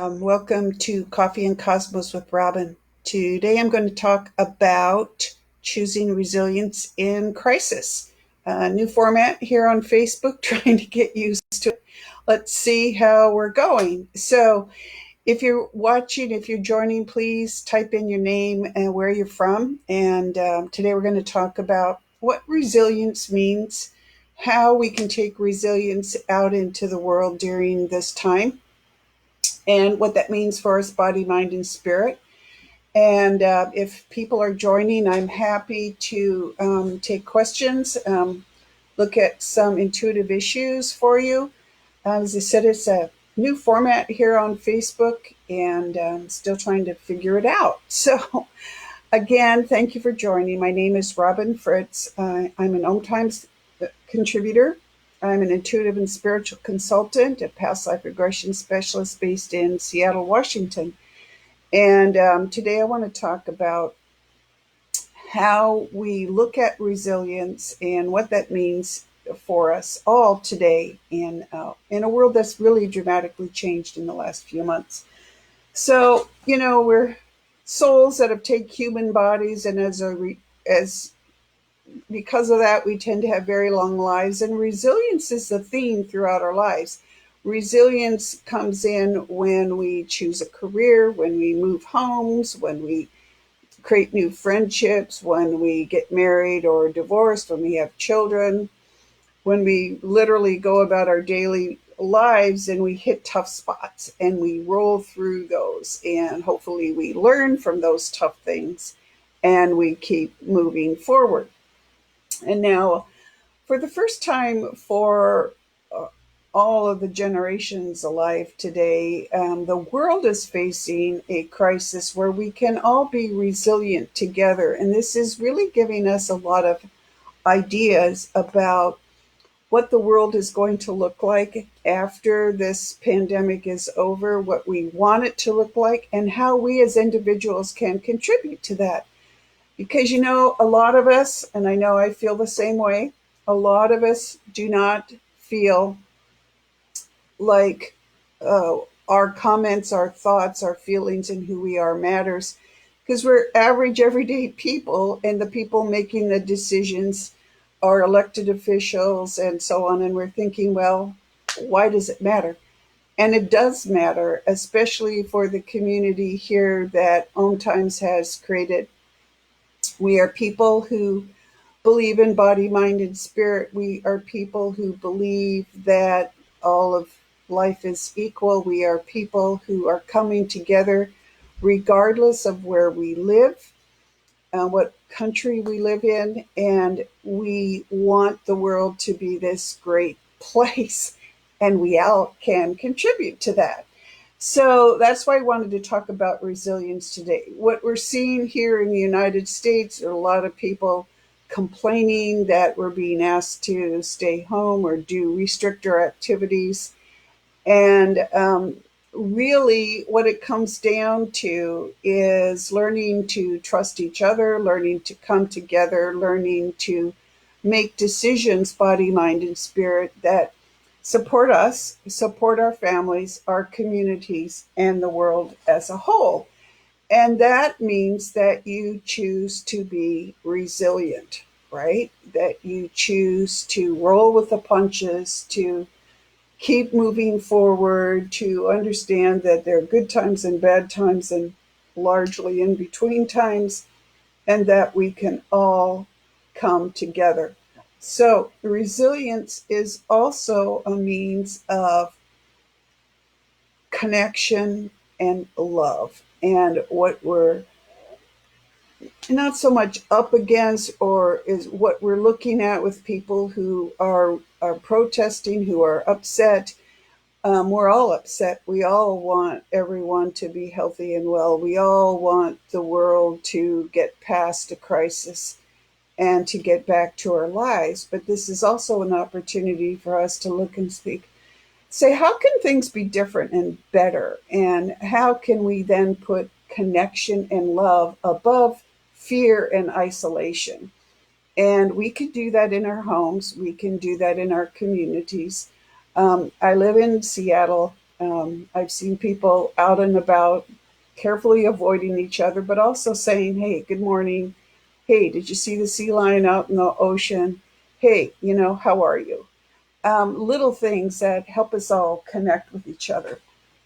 Welcome to Coffee and Cosmos with Robin. Today I'm going to talk about choosing resilience in crisis. A new format here on Facebook, trying to get used to it. Let's see how we're going. So, if you're watching, if you're joining, please type in your name and where you're from. And today we're going to talk about what resilience means, how we can take resilience out into the world during this time and what that means for us, body, mind, and spirit. And if people are joining, I'm happy to take questions, look at some intuitive issues for you. As I said, it's a new format here on Facebook, and still trying to figure it out. So, again, thank you for joining. My name is Robin Fritz. I'm an Om Times contributor. I'm an intuitive and spiritual consultant, a past life regression specialist based in Seattle, Washington. And today I want to talk about how we look at resilience and what that means for us all today in a world that's really dramatically changed in the last few months. So, we're souls that have taken human bodies, and as because of that, we tend to have very long lives, and resilience is the theme throughout our lives. Resilience comes in when we choose a career, when we move homes, when we create new friendships, when we get married or divorced, when we have children, when we literally go about our daily lives and we hit tough spots and we roll through those. And hopefully, we learn from those tough things and we keep moving forward. And now, for the first time for uh, all of the generations alive today, the world is facing a crisis where we can all be resilient together. And this is really giving us a lot of ideas about what the world is going to look like after this pandemic is over, what we want it to look like, and how we as individuals can contribute to that. Because, a lot of us, and I know I feel the same way, a lot of us do not feel like uh, our comments, our thoughts, our feelings, and who we are matters because we're average, everyday people, and the people making the decisions are elected officials and so on. And we're thinking, well, why does it matter? And it does matter, especially for the community here that Om Times has created. We are people who believe in body, mind, and spirit. We are people who believe that all of life is equal. We are people who are coming together regardless of where we live, what country we live in, and we want the world to be this great place, and we all can contribute to that. So that's why I wanted to talk about resilience today. What we're seeing here in the United States are a lot of people complaining that we're being asked to stay home or do restrict our activities. And really, what it comes down to is learning to trust each other, learning to come together, learning to make decisions, body, mind, and spirit, that support us, support our families, our communities, and the world as a whole. And that means that you choose to be resilient, right? That you choose to roll with the punches, to keep moving forward, to understand that there are good times and bad times and largely in between times, and that we can all come together. So, resilience is also a means of connection and love. And what we're not so much up against, or is what we're looking at with people who are protesting, who are upset. We're all upset. We all want everyone to be healthy and well. We all want the world to get past a crisis and to get back to our lives. But this is also an opportunity for us to look and say, how can things be different and better? And how can we then put connection and love above fear and isolation? And we can do that in our homes. We can do that in our communities. I live in Seattle. I've seen people out and about carefully avoiding each other, but also saying, hey, good morning. Hey, did you see the sea lion out in the ocean? Hey, how are you? Little things that help us all connect with each other.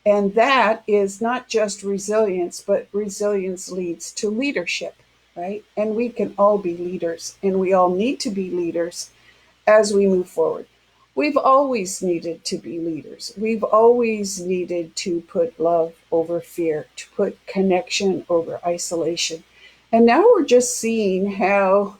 And that is not just resilience, but resilience leads to leadership, right? And we can all be leaders, and we all need to be leaders as we move forward. We've always needed to be leaders. We've always needed to put love over fear, to put connection over isolation. And now we're just seeing how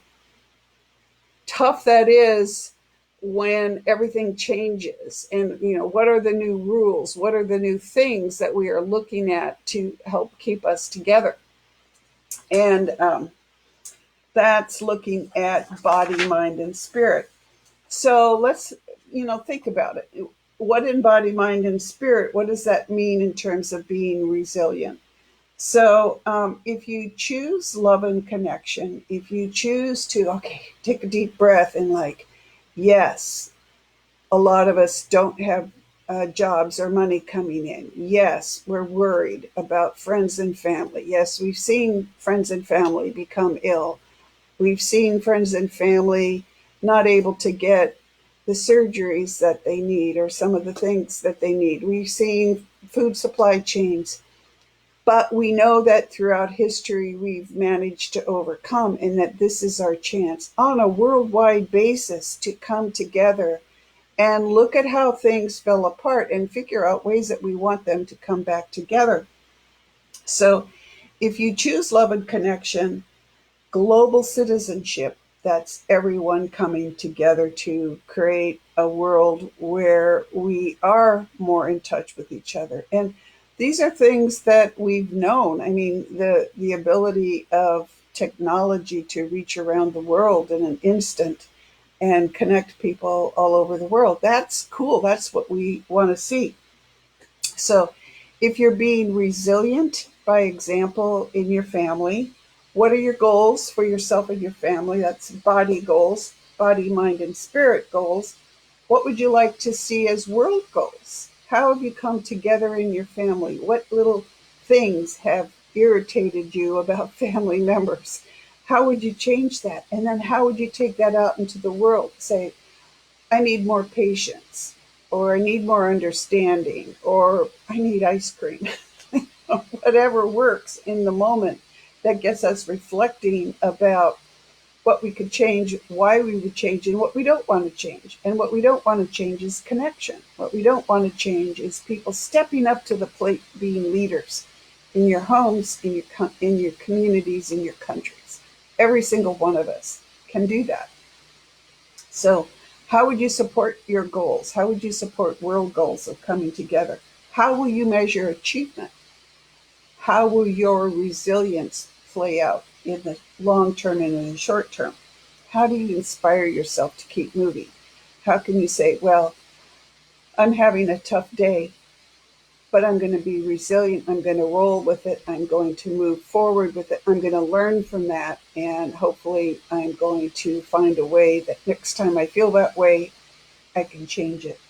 tough that is when everything changes. And what are the new rules, what are the new things that we are looking at to help keep us together? And that's looking at body, mind, and spirit. So let's think about it. What in body, mind, and spirit, what does that mean in terms of being resilient? So if you choose love and connection, if you choose to, okay, take a deep breath and yes, a lot of us don't have jobs or money coming in. Yes, we're worried about friends and family. Yes, we've seen friends and family become ill. We've seen friends and family not able to get the surgeries that they need or some of the things that they need. We've seen food supply chains, but we know that throughout history we've managed to overcome, and that this is our chance on a worldwide basis to come together and look at how things fell apart and figure out ways that we want them to come back together. So if you choose love and connection, global citizenship, that's everyone coming together to create a world where we are more in touch with each other. And these are things that we've known. I mean, the ability of technology to reach around the world in an instant and connect people all over the world. That's cool. That's what we want to see. So, if you're being resilient, by example, in your family, what are your goals for yourself and your family? That's body goals, body, mind, and spirit goals. What would you like to see as world goals? How have you come together in your family? What little things have irritated you about family members? How would you change that? And then how would you take that out into the world? Say, I need more patience, or I need more understanding, or I need ice cream. Whatever works in the moment that gets us reflecting about what we could change, why we would change, and what we don't want to change. And what we don't want to change is connection. What we don't want to change is people stepping up to the plate, being leaders in your homes, in your communities, in your countries. Every single one of us can do that. So, how would you support your goals? How would you support world goals of coming together? How will you measure achievement? How will your resilience play out in the long term and in the short term? How do you inspire yourself to keep moving? How can you say, well, I'm having a tough day, but I'm going to be resilient. I'm going to roll with it. I'm going to move forward with it. I'm going to learn from that. And hopefully, I'm going to find a way that next time I feel that way, I can change it.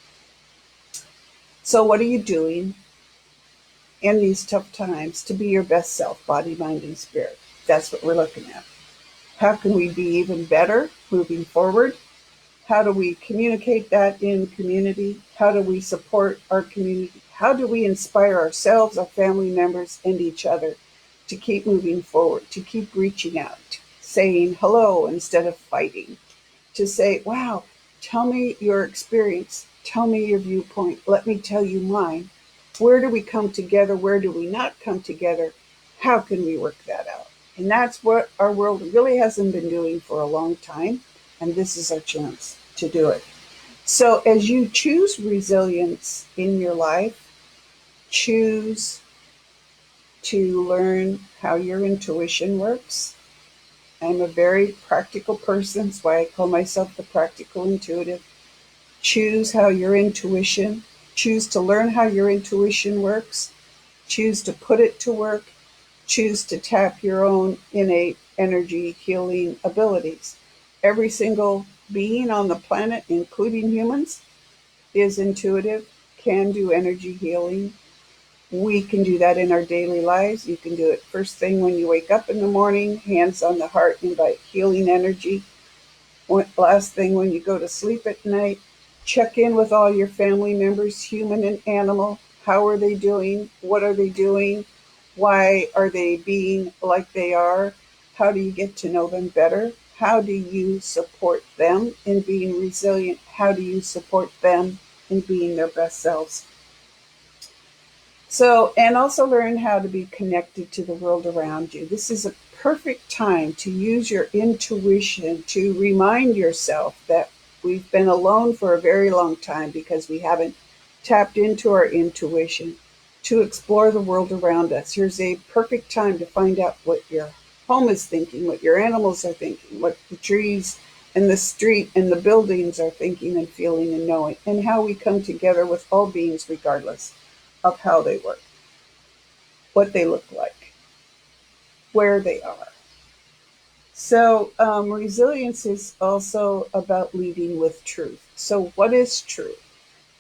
So, what are you doing in these tough times to be your best self, body, mind, and spirit? That's what we're looking at. How can we be even better moving forward? How do we communicate that in community? How do we support our community? How do we inspire ourselves, our family members, and each other to keep moving forward, to keep reaching out, saying hello instead of fighting, to say, wow, tell me your experience, tell me your viewpoint, let me tell you mine. Where do we come together? Where do we not come together? How can we work that out? And that's what our world really hasn't been doing for a long time. And this is our chance to do it. So, as you choose resilience in your life, choose to learn how your intuition works. I'm a very practical person. That's why I call myself the practical intuitive. Choose how your intuition, choose to learn how your intuition works, choose to put it to work, choose to tap your own innate energy healing abilities. Every single being on the planet, including humans, is intuitive. can do energy healing. We can do that in our daily lives. You can do it first thing when you wake up in the morning, hands on the heart, invite healing energy. Last thing when you go to sleep at night, check in with all your family members, human and animal. How are they doing? What are they doing? Why are they being like they are? How do you get to know them better? How do you support them in being resilient? How do you support them in being their best selves? So, and also learn how to be connected to the world around you. This is a perfect time to use your intuition to remind yourself that we've been alone for a very long time because we haven't tapped into our intuition to explore the world around us. Here's a perfect time to find out what your home is thinking, what your animals are thinking, what the trees and the street and the buildings are thinking and feeling and knowing, and how we come together with all beings regardless of how they work, what they look like, where they are. So, resilience is also about leading with truth. So, what is truth?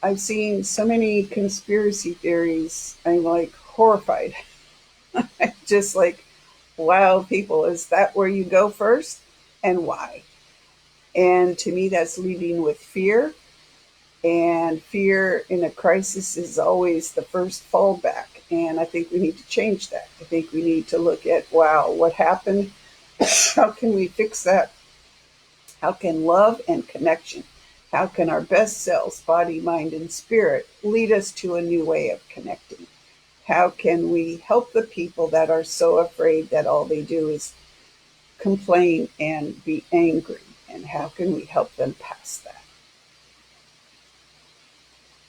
I've seen so many conspiracy theories. I'm like horrified. I'm just like, wow, people, is that where you go first? And why? And to me, that's leading with fear. And fear in a crisis is always the first fallback. And I think we need to change that. I think we need to look at, wow, what happened? How can we fix that? How can love and connection, how can our best selves, body, mind, and spirit, lead us to a new way of connecting? How can we help the people that are so afraid that all they do is complain and be angry? And how can we help them past that?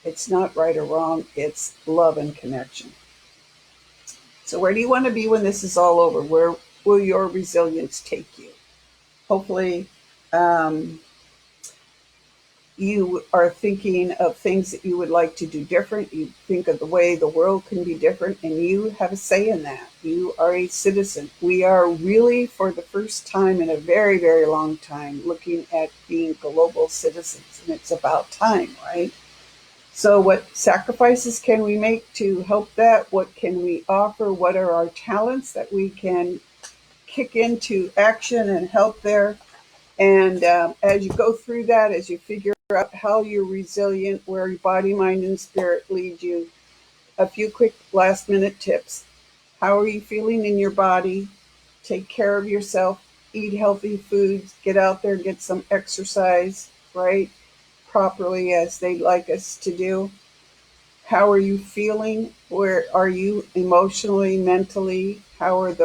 It's not right or wrong, it's love and connection. So, where do you want to be when this is all over? Where will your resilience take you? Hopefully, um, you are thinking of things that you would like to do different. You think of the way the world can be different, and you have a say in that. You are a citizen. We are really, for the first time in a very, very long time, looking at being global citizens, and it's about time, right? So, what sacrifices can we make to help that? What can we offer? What are our talents that we can kick into action and help there? And as you go through that, as you figure out how you're resilient, where your body, mind, and spirit lead you, a few quick last minute tips. How are you feeling in your body? Take care of yourself, eat healthy foods, get out there, get some exercise, right? Properly as they'd like us to do. How are you feeling? Where are you emotionally, mentally? How are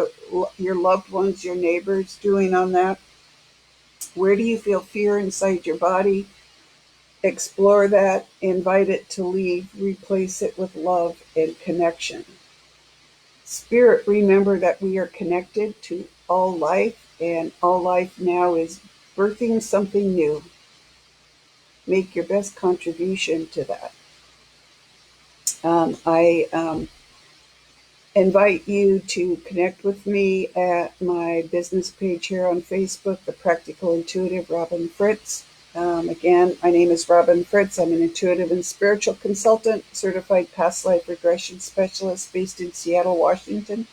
your loved ones, your neighbors doing on that? Where do you feel fear inside your body? Explore that, invite it to leave, replace it with love and connection. Spirit, remember that we are connected to all life, and all life now is birthing something new. Make your best contribution to that. I invite you to connect with me at my business page here on Facebook, The Practical Intuitive Robin Fritz. Again, my name is Robin Fritz. I'm an intuitive and spiritual consultant, certified past life regression specialist based in Seattle, Washington,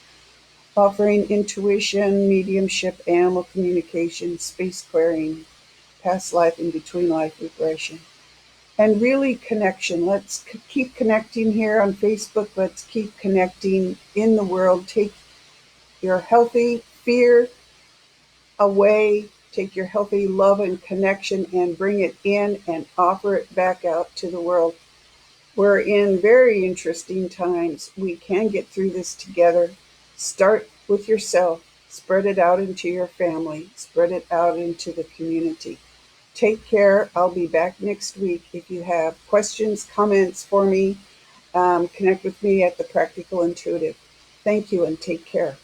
offering intuition, mediumship, animal communication, space clearing, past life and between life regression. And really connection. Let's keep connecting here on Facebook. Let's keep connecting in the world. Take your healthy fear away. Take your healthy love and connection and bring it in and offer it back out to the world. We're in very interesting times. We can get through this together. Start with yourself. Spread it out into your family. Spread it out into the community. Take care. I'll be back next week. If you have questions, comments for me, connect with me at The Practical Intuitive. Thank you and take care.